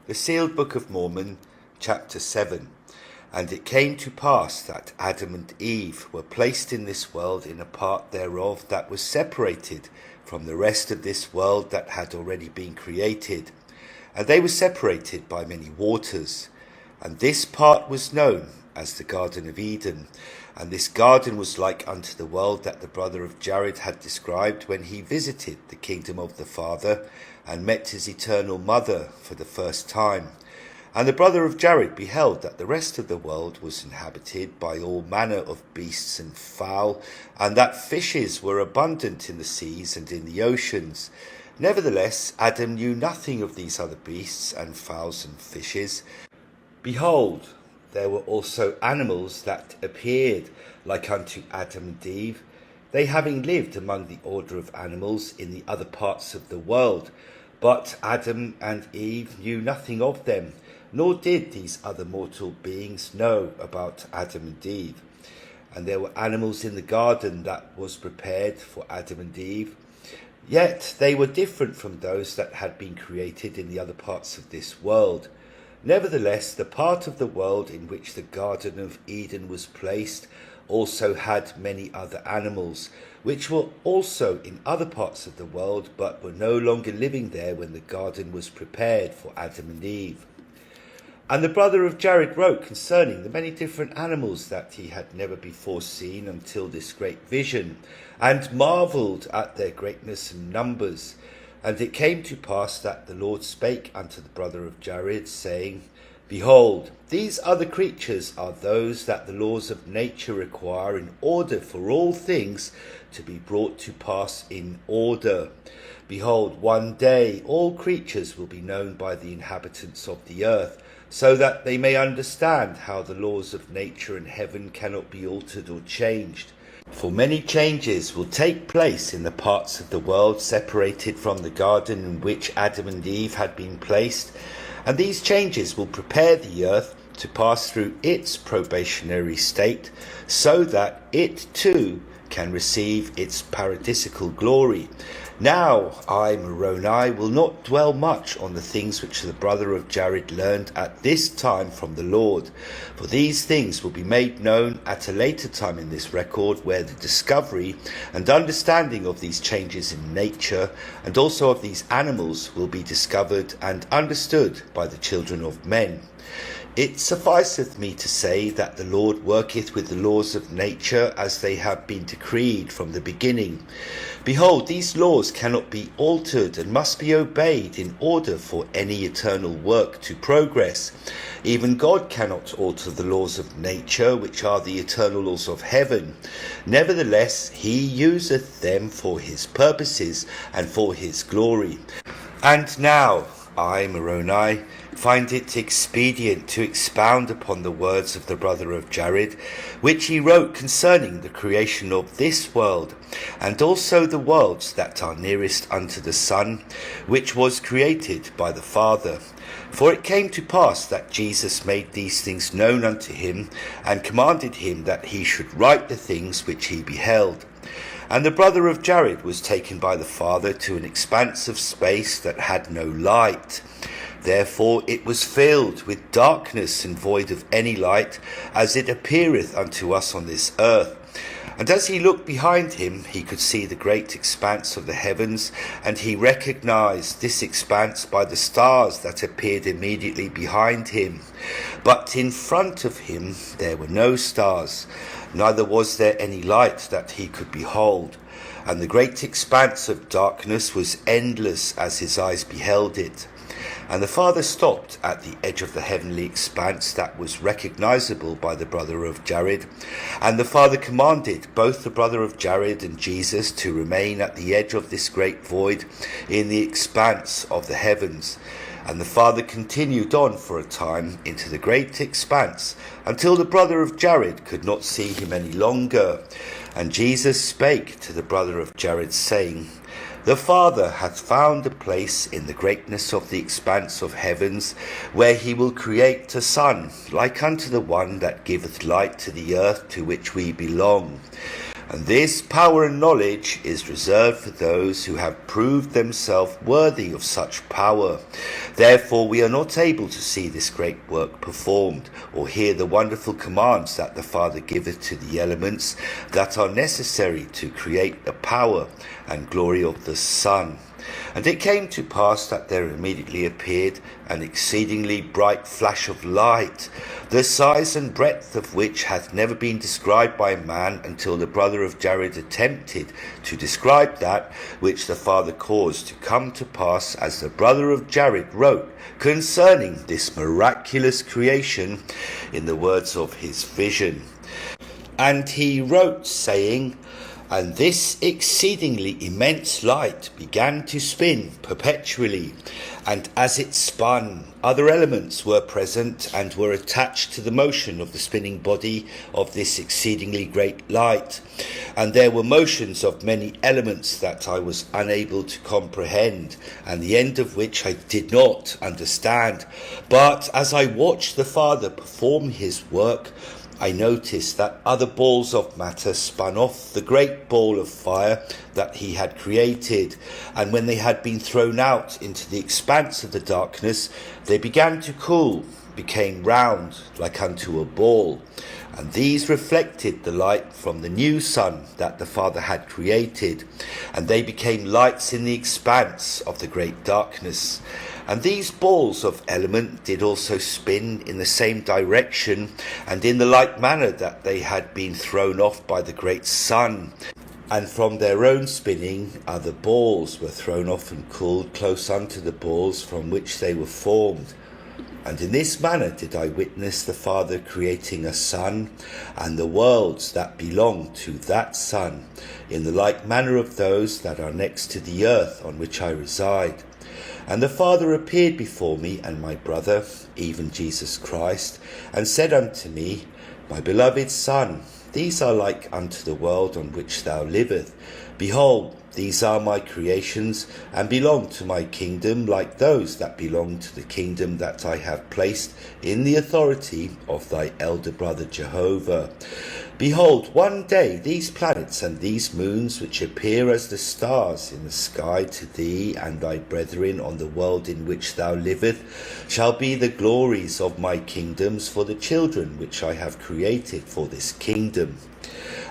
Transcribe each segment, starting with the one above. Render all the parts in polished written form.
The Sealed Book of Mormon, chapter 7. And it came to pass that Adam and Eve were placed in this world in a part thereof that was separated from the rest of this world that had already been created. And they were separated by many waters. And this part was known as the Garden of Eden. And this garden was like unto the world that the brother of Jared had described when he visited the kingdom of the Father and met his eternal mother for the first time. And the brother of Jared beheld that the rest of the world was inhabited by all manner of beasts and fowl, and that fishes were abundant in the seas and in the oceans. Nevertheless, Adam knew nothing of these other beasts and fowls and fishes. Behold, there were also animals that appeared like unto Adam and Eve, they having lived among the order of animals in the other parts of the world. But Adam and Eve knew nothing of them, nor did these other mortal beings know about Adam and Eve. And there were animals in the garden that was prepared for Adam and Eve, yet they were different from those that had been created in the other parts of this world. Nevertheless, the part of the world in which the Garden of Eden was placed also had many other animals, which were also in other parts of the world, but were no longer living there when the garden was prepared for Adam and Eve. And the brother of Jared wrote concerning the many different animals that he had never before seen until this great vision, and marvelled at their greatness and numbers. And it came to pass that the Lord spake unto the brother of Jared, saying, Behold, these other creatures are those that the laws of nature require in order for all things to be brought to pass in order. Behold, one day all creatures will be known by the inhabitants of the earth, so that they may understand how the laws of nature and heaven cannot be altered or changed. For many changes will take place in the parts of the world separated from the garden in which Adam and Eve had been placed, and these changes will prepare the earth to pass through its probationary state, so that it too can receive its paradisical glory. Now I, Moroni, will not dwell much on the things which the brother of Jared learned at this time from the Lord, for these things will be made known at a later time in this record, where the discovery and understanding of these changes in nature and also of these animals will be discovered and understood by the children of men. It sufficeth me to say that the Lord worketh with the laws of nature as they have been decreed from the beginning. Behold, these laws cannot be altered and must be obeyed in order for any eternal work to progress. Even God cannot alter the laws of nature, which are the eternal laws of heaven. Nevertheless, he useth them for his purposes and for his glory. And now I, Moroni, find it expedient to expound upon the words of the brother of Jared, which he wrote concerning the creation of this world, and also the worlds that are nearest unto the sun, which was created by the Father. For it came to pass that Jesus made these things known unto him, and commanded him that he should write the things which he beheld. And the brother of Jared was taken by the Father to an expanse of space that had no light. Therefore it was filled with darkness and void of any light, as it appeareth unto us on this earth. And as he looked behind him, he could see the great expanse of the heavens, and he recognized this expanse by the stars that appeared immediately behind him. But in front of him there were no stars, neither was there any light that he could behold. And the great expanse of darkness was endless as his eyes beheld it. And the Father stopped at the edge of the heavenly expanse that was recognizable by the brother of Jared. And the Father commanded both the brother of Jared and Jesus to remain at the edge of this great void in the expanse of the heavens. And the Father continued on for a time into the great expanse, until the brother of Jared could not see him any longer. And Jesus spake to the brother of Jared, saying, The Father hath found a place in the greatness of the expanse of heavens, where he will create a son, like unto the one that giveth light to the earth to which we belong. And this power and knowledge is reserved for those who have proved themselves worthy of such power. Therefore we are not able to see this great work performed, or hear the wonderful commands that the Father giveth to the elements that are necessary to create the power and glory of the Son. And it came to pass that there immediately appeared an exceedingly bright flash of light, the size and breadth of which hath never been described by man until the brother of Jared attempted to describe that which the Father caused to come to pass, as the brother of Jared wrote concerning this miraculous creation in the words of his vision. And he wrote, saying, And this exceedingly immense light began to spin perpetually, and as it spun, other elements were present and were attached to the motion of the spinning body of this exceedingly great light. And there were motions of many elements that I was unable to comprehend, and the end of which I did not understand. But as I watched the Father perform his work, I noticed that other balls of matter spun off the great ball of fire that he had created, and when they had been thrown out into the expanse of the darkness, they began to cool, became round like unto a ball, and these reflected the light from the new sun that the Father had created, and they became lights in the expanse of the great darkness. And these balls of element did also spin in the same direction, and in the like manner that they had been thrown off by the great sun. And from their own spinning other balls were thrown off and cooled close unto the balls from which they were formed. And in this manner did I witness the Father creating a sun, and the worlds that belong to that sun, in the like manner of those that are next to the earth on which I reside. And the Father appeared before me and my brother, even Jesus Christ, and said unto me, My beloved Son, these are like unto the world on which thou livest. Behold, these are my creations, and belong to my kingdom, like those that belong to the kingdom that I have placed in the authority of thy elder brother Jehovah. Behold, one day these planets and these moons, which appear as the stars in the sky to thee and thy brethren on the world in which thou livest, shall be the glories of my kingdoms for the children which I have created for this kingdom.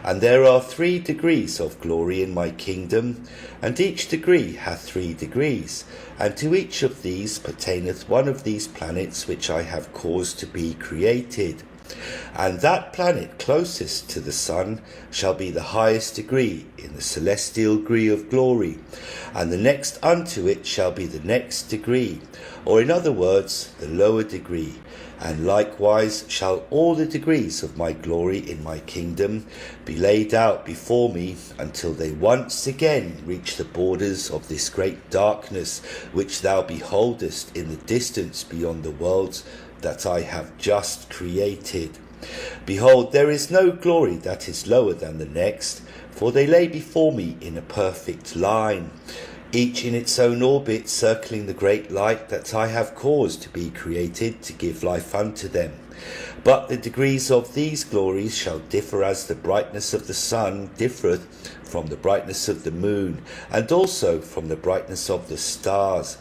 And there are 3 degrees of glory in my kingdom, and each degree hath 3 degrees, and to each of these pertaineth one of these planets which I have caused to be created. And that planet closest to the sun shall be the highest degree in the celestial degree of glory, and the next unto it shall be the next degree, or in other words, the lower degree. And likewise shall all the degrees of my glory in my kingdom be laid out before me, until they once again reach the borders of this great darkness which thou beholdest in the distance beyond the worlds that I have just created. Behold, there is no glory that is lower than the next, for they lay before me in a perfect line, each in its own orbit, circling the great light that I have caused to be created to give life unto them. But the degrees of these glories shall differ as the brightness of the sun differeth from the brightness of the moon, and also from the brightness of the stars.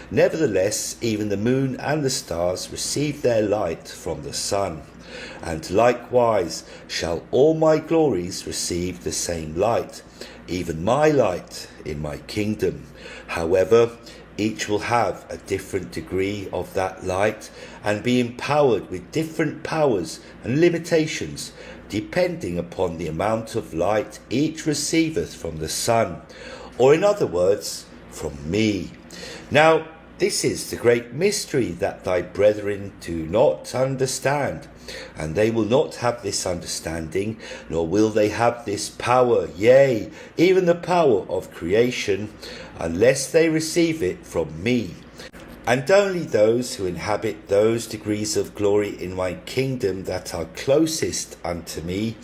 Nevertheless, even the moon and the stars receive their light from the sun. And likewise shall all my glories receive the same light, even my light in my kingdom. However, each will have a different degree of that light, and be empowered with different powers and limitations, depending upon the amount of light each receiveth from the sun, or in other words, from me. Now, this is the great mystery that thy brethren do not understand, and they will not have this understanding, nor will they have this power, yea, even the power of creation, unless they receive it from me. And only those who inhabit those degrees of glory in my kingdom that are closest unto me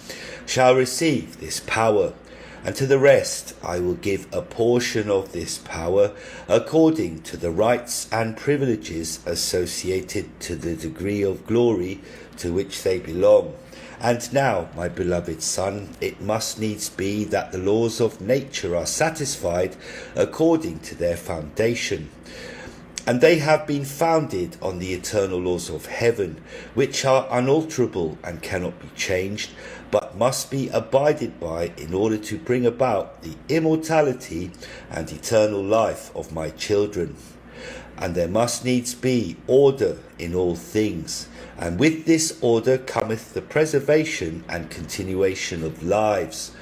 shall receive this power. and to the rest I will give a portion of this power according to the rights and privileges associated to the degree of glory to which they belong. And now, my beloved son, it must needs be that the laws of nature are satisfied according to their foundation. And they have been founded on the eternal laws of heaven, which are unalterable and cannot be changed, but must be abided by in order to bring about the immortality and eternal life of my children. And there must needs be order in all things, and with this order cometh the preservation and continuation of lives.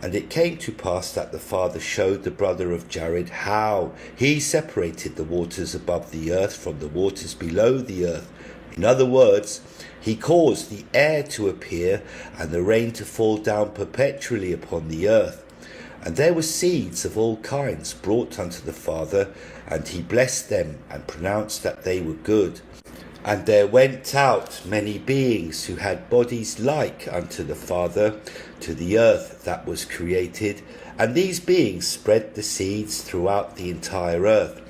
And it came to pass that the father showed the brother of Jared how he separated the waters above the earth from the waters below the earth. In other words, he caused the air to appear and the rain to fall down perpetually upon the earth. And there were seeds of all kinds brought unto the father, and he blessed them and pronounced that they were good. And there went out many beings who had bodies like unto the Father to the earth that was created, and these beings spread the seeds throughout the entire earth.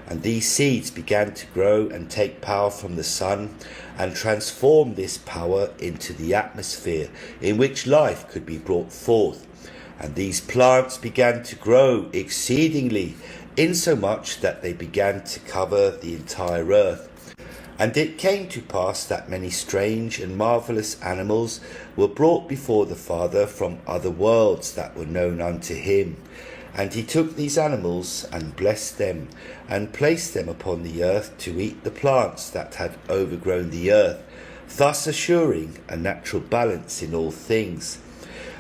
And these seeds began to grow and take power from the sun, and transform this power into the atmosphere in which life could be brought forth. And these plants began to grow exceedingly, insomuch that they began to cover the entire earth. And it came to pass that many strange and marvellous animals were brought before the Father from other worlds that were known unto him. And he took these animals and blessed them, and placed them upon the earth to eat the plants that had overgrown the earth, thus assuring a natural balance in all things.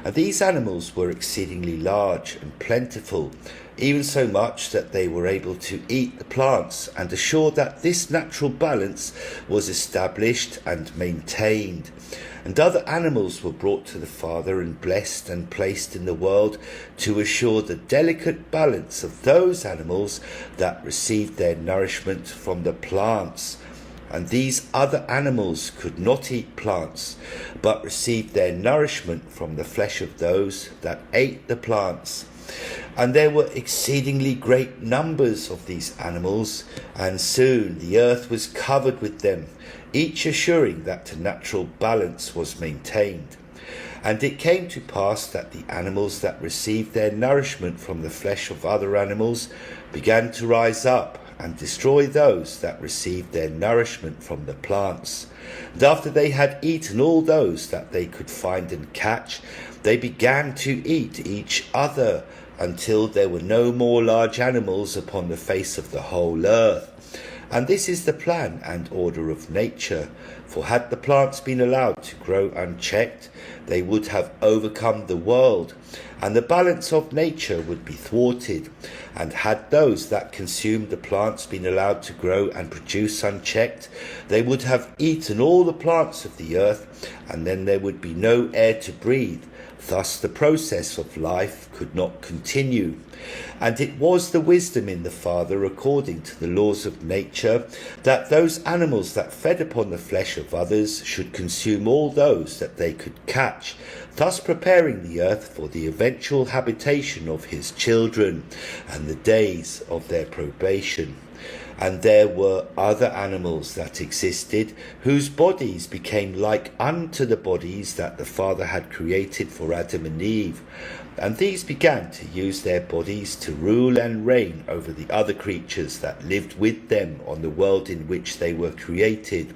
And these animals were exceedingly large and plentiful, even so much that they were able to eat the plants, and assure that this natural balance was established and maintained. And other animals were brought to the Father and blessed and placed in the world to assure the delicate balance of those animals that received their nourishment from the plants. And these other animals could not eat plants, but received their nourishment from the flesh of those that ate the plants. And there were exceedingly great numbers of these animals, and soon the earth was covered with them, each assuring that a natural balance was maintained. And it came to pass that the animals that received their nourishment from the flesh of other animals began to rise up and destroy those that received their nourishment from the plants. And after they had eaten all those that they could find and catch, they began to eat each other, until there were no more large animals upon the face of the whole earth. And this is the plan and order of nature. For had the plants been allowed to grow unchecked, they would have overcome the world, and the balance of nature would be thwarted. And had those that consumed the plants been allowed to grow and produce unchecked, they would have eaten all the plants of the earth, and then there would be no air to breathe. Thus the process of life could not continue. And it was the wisdom in the Father, according to the laws of nature, that those animals that fed upon the flesh of others should consume all those that they could catch, thus preparing the earth for the eventual habitation of his children and the days of their probation. And there were other animals that existed, whose bodies became like unto the bodies that the Father had created for Adam and Eve. And these began to use their bodies to rule and reign over the other creatures that lived with them on the world in which they were created.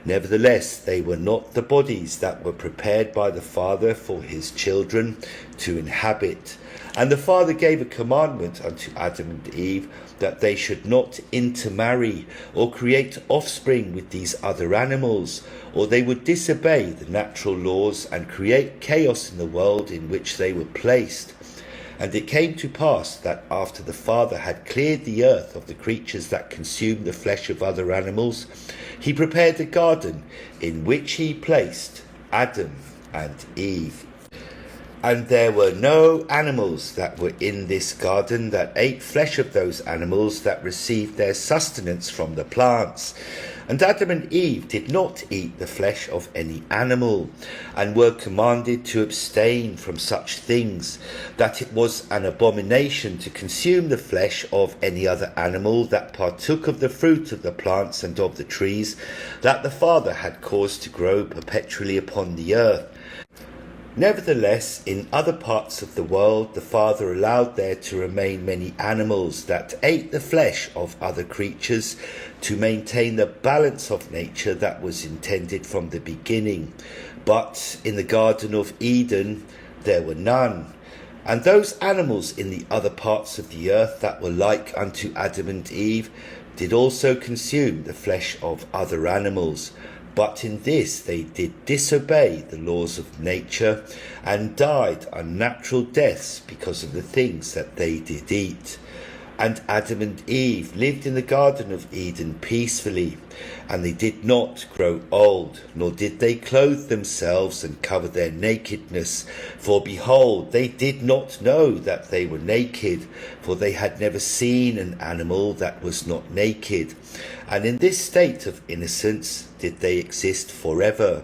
Nevertheless, they were not the bodies that were prepared by the Father for his children to inhabit. And the Father gave a commandment unto Adam and Eve, that they should not intermarry or create offspring with these other animals, or they would disobey the natural laws and create chaos in the world in which they were placed. And it came to pass that after the Father had cleared the earth of the creatures that consumed the flesh of other animals, he prepared a garden in which he placed Adam and Eve. And there were no animals that were in this garden that ate flesh of those animals that received their sustenance from the plants. And Adam and Eve did not eat the flesh of any animal, and were commanded to abstain from such things, that it was an abomination to consume the flesh of any other animal that partook of the fruit of the plants and of the trees that the Father had caused to grow perpetually upon the earth. Nevertheless, in other parts of the world, the Father allowed there to remain many animals that ate the flesh of other creatures, to maintain the balance of nature that was intended from the beginning. But in the Garden of Eden there were none. And those animals in the other parts of the earth that were like unto Adam and Eve did also consume the flesh of other animals. But in this they did disobey the laws of nature, and died unnatural deaths because of the things that they did eat. And Adam and Eve lived in the Garden of Eden peacefully, and they did not grow old, nor did they clothe themselves and cover their nakedness. For behold, they did not know that they were naked, for they had never seen an animal that was not naked. And in this state of innocence did they exist forever.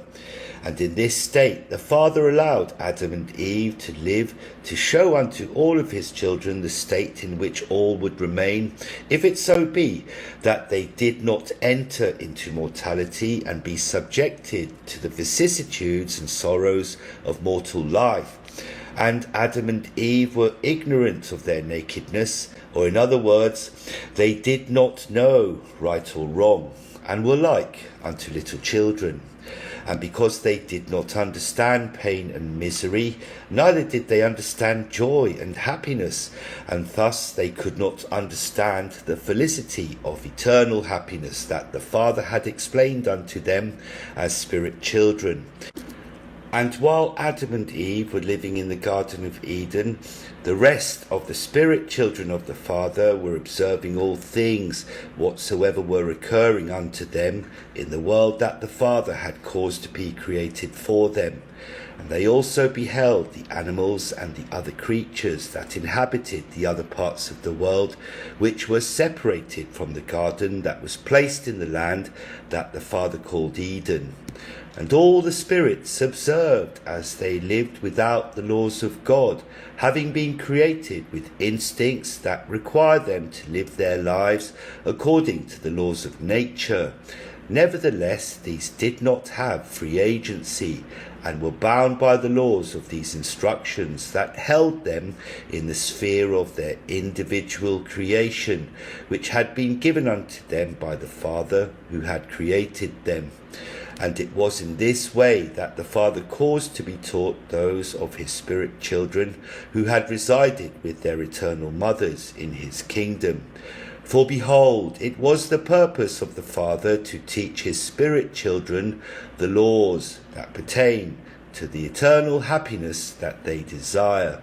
And in this state the Father allowed Adam and Eve to live, to show unto all of his children the state in which all would remain, if it so be that they did not enter into mortality and be subjected to the vicissitudes and sorrows of mortal life. And Adam and Eve were ignorant of their nakedness, or in other words, they did not know right or wrong, and were like unto little children. And because they did not understand pain and misery, neither did they understand joy and happiness, and thus they could not understand the felicity of eternal happiness that the Father had explained unto them as spirit children. And while Adam and Eve were living in the Garden of Eden, the rest of the spirit children of the Father were observing all things whatsoever were occurring unto them in the world that the Father had caused to be created for them. And they also beheld the animals and the other creatures that inhabited the other parts of the world, which were separated from the garden that was placed in the land that the Father called Eden. And all the spirits observed as they lived without the laws of God, having been created with instincts that require them to live their lives according to the laws of nature. Nevertheless, these did not have free agency, and were bound by the laws of these instructions that held them in the sphere of their individual creation, which had been given unto them by the Father who had created them. And it was in this way that the Father caused to be taught those of his spirit children who had resided with their eternal mothers in his kingdom. For behold, it was the purpose of the Father to teach his spirit children the laws that pertain to the eternal happiness that they desire.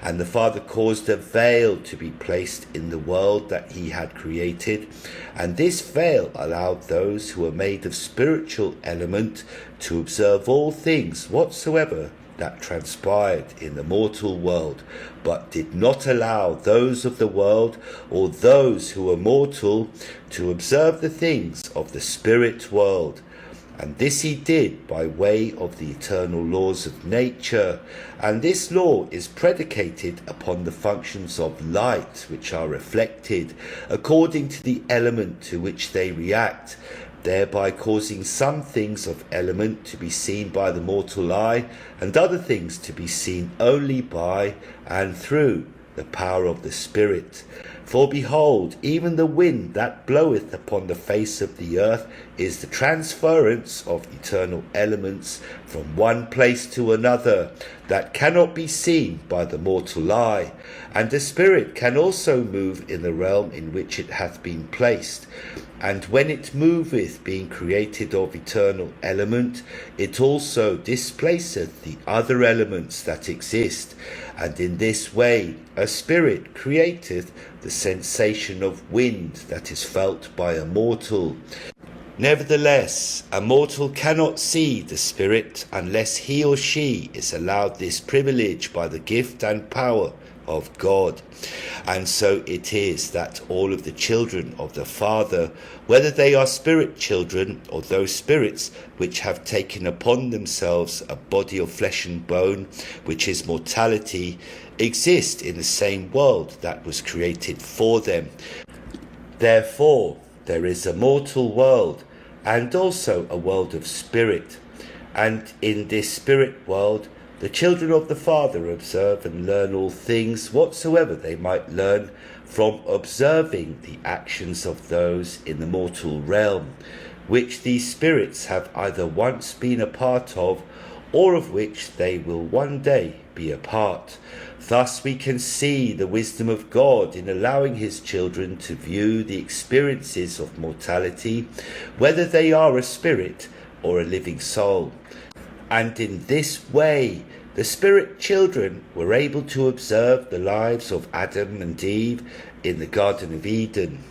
And the Father caused a veil to be placed in the world that he had created, and this veil allowed those who were made of spiritual element to observe all things whatsoever that transpired in the mortal world, but did not allow those of the world or those who were mortal to observe the things of the spirit world. And this he did by way of the eternal laws of nature. And this law is predicated upon the functions of light, which are reflected according to the element to which they react, thereby causing some things of element to be seen by the mortal eye, and other things to be seen only by and through the power of the Spirit. For behold, even the wind that bloweth upon the face of the earth is the transference of eternal elements from one place to another, that cannot be seen by the mortal eye. And the Spirit can also move in the realm in which it hath been placed. And when it moveth, being created of eternal element, it also displaceth the other elements that exist. And in this way a spirit createth the sensation of wind that is felt by a mortal. Nevertheless, a mortal cannot see the spirit unless he or she is allowed this privilege by the gift and power of God. And so it is that all of the children of the Father, whether they are spirit children or those spirits which have taken upon themselves a body of flesh and bone, which is mortality, exist in the same world that was created for them. Therefore, there is a mortal world and also a world of spirit. And in this spirit world, the children of the Father observe and learn all things whatsoever they might learn from observing the actions of those in the mortal realm, which these spirits have either once been a part of, or of which they will one day be a part. Thus we can see the wisdom of God in allowing his children to view the experiences of mortality, whether they are a spirit or a living soul. And in this way, the spirit children were able to observe the lives of Adam and Eve in the Garden of Eden.